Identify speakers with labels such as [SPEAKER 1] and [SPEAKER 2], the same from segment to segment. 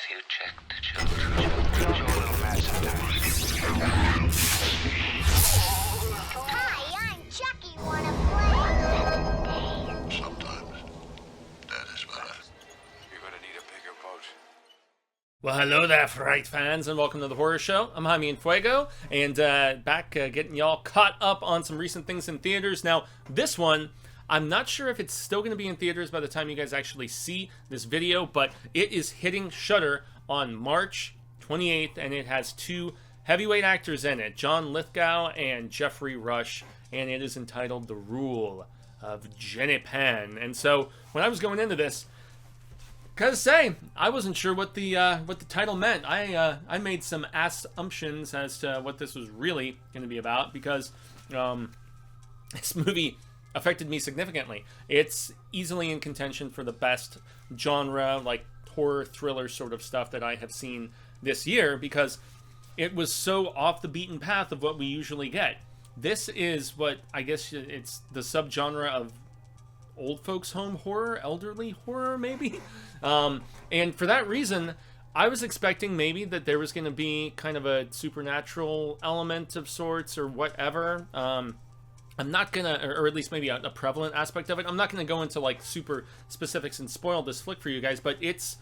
[SPEAKER 1] you check the children. Show a little mad sometimes.
[SPEAKER 2] Hi, I'm Chucky. Wanna play?
[SPEAKER 3] Sometimes. That is better.
[SPEAKER 1] You're gonna need a bigger boat.
[SPEAKER 4] Well, hello there, Fright fans, and welcome to the Horror Show. I'm Jaime and Fuego, and back getting y'all caught up on some recent things in theaters. Now, this one, I'm not sure if it's still going to be in theaters by the time you guys actually see this video, but it is hitting Shudder on March 28th, and it has two heavyweight actors in it, John Lithgow and Jeffrey Rush, and it is entitled The Rule of Jenny Penn. And so, when I was going into this, gotta say, I wasn't sure what the title meant. I made some assumptions as to what this was really going to be about, because this movie affected me significantly. It's easily in contention for the best genre, like horror thriller sort of stuff that I have seen this year, because it was so off the beaten path of what we usually get. This is what, I guess it's the subgenre of old folks home horror, elderly horror maybe. And for that reason, I was expecting maybe that there was going to be kind of a supernatural element of sorts or whatever. I'm not gonna, or at least maybe a prevalent aspect of it. I'm not gonna go into like super specifics and spoil this flick for you guys, but it's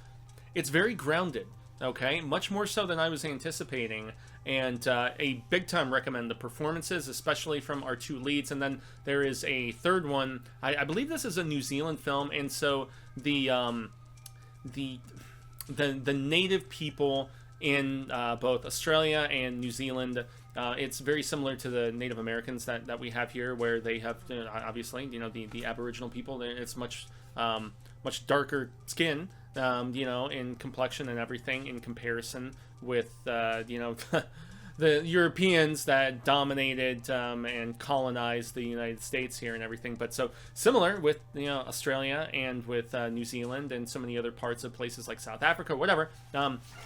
[SPEAKER 4] very grounded, okay? Much more so than I was anticipating, and a big time recommend. The performances, especially from our two leads, and then there is a third one. I believe this is a New Zealand film, and so the native people in both Australia and New Zealand. It's very similar to the Native Americans that we have here, where they have, obviously, the Aboriginal people. It's much darker skin, in complexion and everything in comparison with, the Europeans that dominated and colonized the United States here and everything. But so similar with, Australia and with New Zealand and so many other parts of places like South Africa, whatever.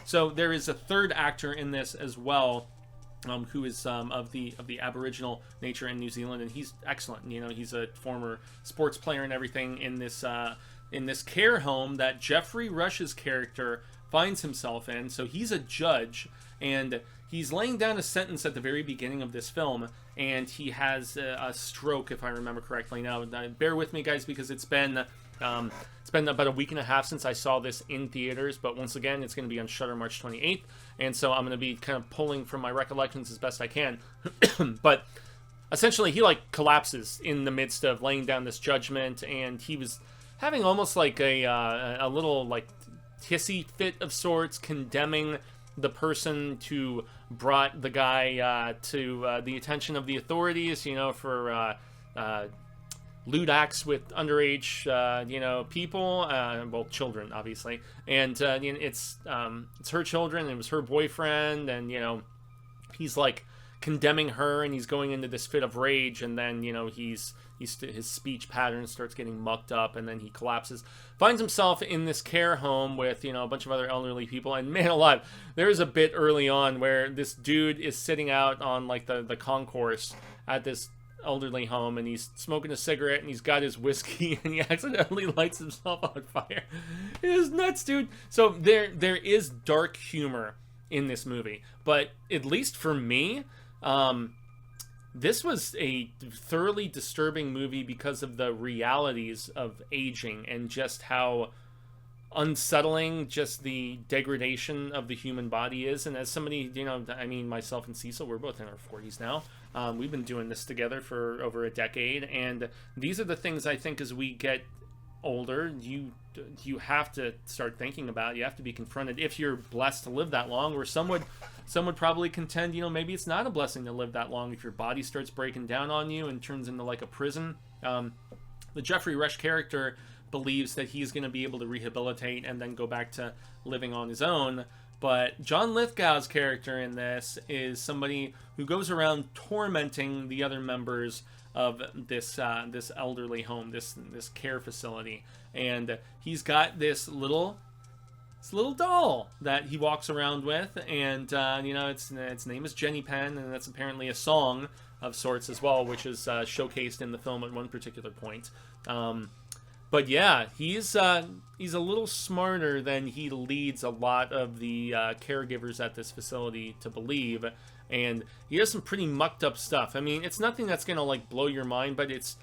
[SPEAKER 4] So there is a third actor in this as well, who is of the Aboriginal nature in New Zealand, and he's excellent. He's a former sports player and everything in this care home that Jeffrey Rush's character finds himself in. So he's a judge, and he's laying down a sentence at the very beginning of this film, and he has a stroke, if I remember correctly. Now, bear with me, guys, because it's been about a week and a half since I saw this in theaters, but once again, it's going to be on Shudder March 28th, and so I'm going to be kind of pulling from my recollections as best I can. But essentially, he collapses in the midst of laying down this judgment, and he was having almost like a little hissy fit of sorts, condemning the person who brought the guy to the attention of the authorities, for lewd acts with underage, people, well, children, obviously, and it's her children. It was her boyfriend, and he's condemning her, and he's going into this fit of rage, and then his speech pattern starts getting mucked up, and then he collapses, finds himself in this care home with a bunch of other elderly people. And man alive, there's a bit early on where this dude is sitting out on the concourse at this elderly home, and he's smoking a cigarette, and he's got his whiskey, and he accidentally lights himself on fire. It is nuts, dude. So there is dark humor in this movie, but at least for me, this was a thoroughly disturbing movie because of the realities of aging and just how unsettling just the degradation of the human body is. And as somebody, myself and Cecil, we're both in our 40s now. We've been doing this together for over a decade, and these are the things I think as we get older, you have to start thinking about. You have to be confronted if you're blessed to live that long, or some would probably contend, maybe it's not a blessing to live that long if your body starts breaking down on you and turns into a prison. The Jeffrey Rush character believes that he's going to be able to rehabilitate and then go back to living on his own. But John Lithgow's character in this is somebody who goes around tormenting the other members of this elderly home, this care facility, and he's got this little doll that he walks around with, and its name is Jenny Penn, and that's apparently a song of sorts as well, which is showcased in the film at one particular point. But yeah, he's a little smarter than he leads a lot of the caregivers at this facility to believe, and he does some pretty mucked up stuff. I mean, it's nothing that's gonna like blow your mind, but it's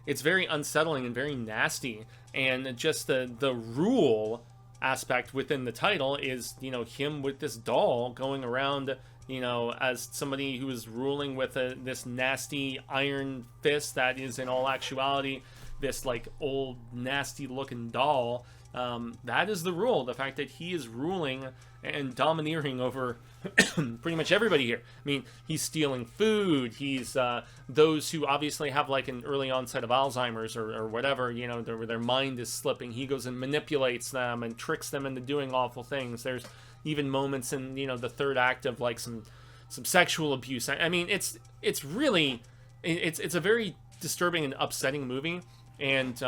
[SPEAKER 4] very unsettling and very nasty. And just the rule aspect within the title is, you know, him with this doll going around, you know, as somebody who is ruling with this nasty iron fist that is in all actuality this like old nasty looking doll. That is the rule. The fact that he is ruling and domineering over pretty much everybody here. I mean, he's stealing food. He's those who obviously have like an early onset of Alzheimer's or whatever, you know, their mind is slipping. He goes and manipulates them and tricks them into doing awful things. There's even moments in, you know, the third act of like some sexual abuse. I mean, it's really it's a very disturbing and upsetting movie. And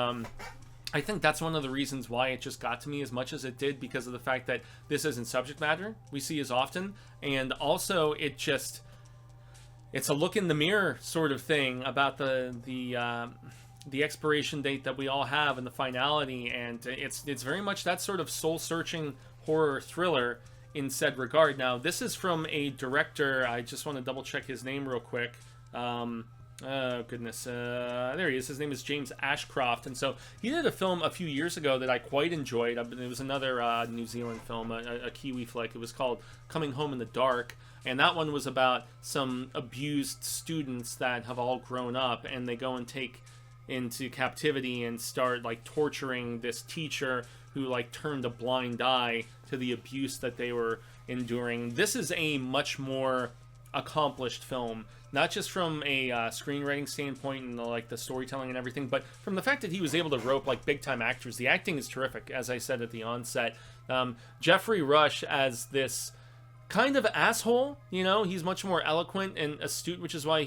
[SPEAKER 4] I think that's one of the reasons why it just got to me as much as it did, because of the fact that this isn't subject matter we see as often, and also it's a look in the mirror sort of thing about the expiration date that we all have and the finality, and it's very much that sort of soul-searching horror thriller in said regard. Now, this is from a director. I just want to double check his name real quick. Oh, goodness. There he is. His name is James Ashcroft. And so he did a film a few years ago that I quite enjoyed. It was another New Zealand film, a Kiwi flick. It was called Coming Home in the Dark. And that one was about some abused students that have all grown up, and they go and take into captivity and start like torturing this teacher who like turned a blind eye to the abuse that they were enduring. This is a much more accomplished film, not just from a screenwriting standpoint and like the storytelling and everything, but from the fact that he was able to rope like big time actors. The acting is terrific, as I said at the onset. Jeffrey Rush as this kind of asshole, you know, he's much more eloquent and astute, which is why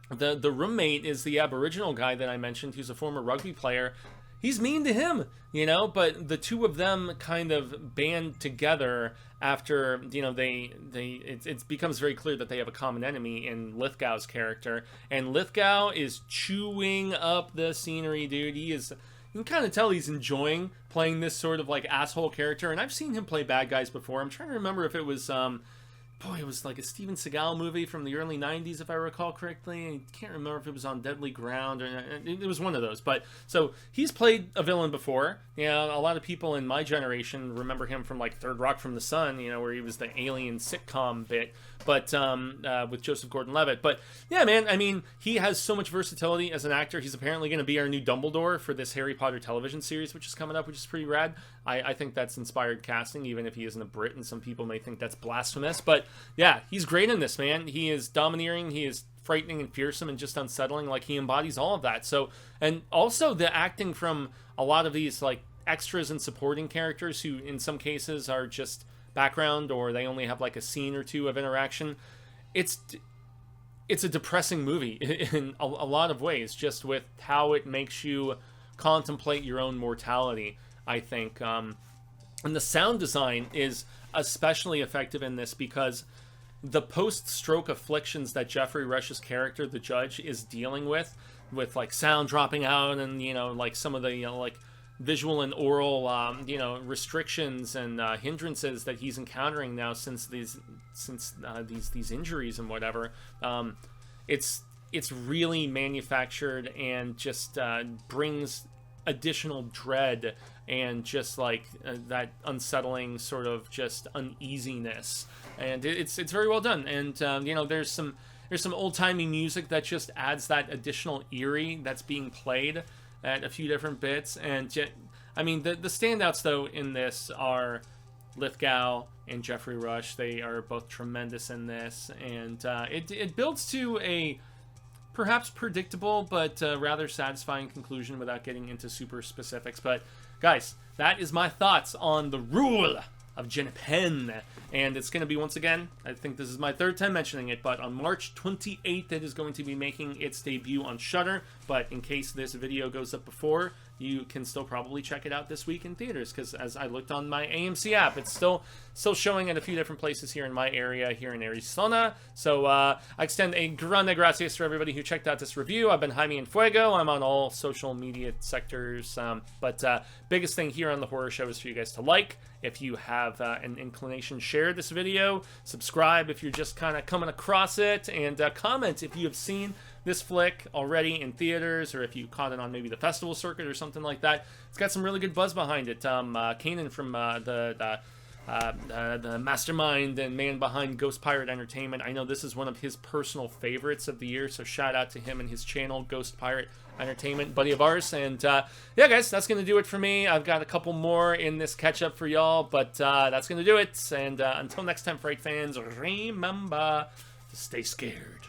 [SPEAKER 4] the roommate is the Aboriginal guy that I mentioned, who's a former rugby player. He's mean to him, you know, but the two of them kind of band together after, you know, it becomes very clear that they have a common enemy in Lithgow's character, and Lithgow is chewing up the scenery, dude. You can kind of tell he's enjoying playing this sort of like asshole character, and I've seen him play bad guys before. I'm trying to remember if it was it was like a Steven Seagal movie from the early 90s, if I recall correctly. I can't remember if it was On Deadly Ground, or it was one of those. But so he's played a villain before. You know, a lot of people in my generation remember him from like Third Rock from the Sun, you know, where he was the alien sitcom bit, but with Joseph Gordon-Levitt. But yeah, man, I mean, he has so much versatility as an actor. He's apparently going to be our new Dumbledore for this Harry Potter television series, which is coming up, which is pretty rad. I think that's inspired casting, even if he isn't a Brit, and some people may think that's blasphemous. But yeah, he's great in this, man. He is domineering, he is frightening and fearsome and just unsettling. Like, he embodies all of that. So, and also the acting from a lot of these like extras and supporting characters, who in some cases are just background, or they only have like a scene or two of interaction. It's a depressing movie in a lot of ways, just with how it makes you contemplate your own mortality, I think. And the sound design is especially effective in this, because the post-stroke afflictions that Jeffrey Rush's character, the judge, is dealing with like sound dropping out, and, you know, like some of the, you know, like visual and oral, you know, restrictions and hindrances that he's encountering now since these injuries and whatever. It's really manufactured, and just brings additional dread and just like that unsettling sort of just uneasiness, and it's very well done. And you know, there's some old-timey music that just adds that additional eerie that's being played at a few different bits. And I mean, the standouts though in this are Lithgow and Jeffrey Rush. They are both tremendous in this, and it builds to a perhaps predictable but rather satisfying conclusion without getting into super specifics. But guys, that is my thoughts on the Rule of Jenny Penn, and it's going to be, once again, I think this is my third time mentioning it, but on March 28th it is going to be making its debut on Shudder. But in case this video goes up before, you can still probably check it out this week in theaters, because as I looked on my AMC app, it's still still showing at a few different places here in my area, here in Arizona. So I extend a grande gracias to everybody who checked out this review. I've been Jaime and Fuego. I'm on all social media sectors. But biggest thing here on the horror show is for you guys to like. If you have an inclination, share this video. Subscribe if you're just kind of coming across it. And comment if you have seen this flick already in theaters, or if you caught it on maybe the festival circuit or something like that. It's got some really good buzz behind it. Kanan from the mastermind and man behind Ghost Pirate Entertainment, I know this is one of his personal favorites of the year, so shout out to him and his channel, Ghost Pirate Entertainment, buddy of ours. And yeah, guys, that's gonna do it for me. I've got a couple more in this catch up for y'all, but that's gonna do it. And until next time, Fright fans, remember to stay scared.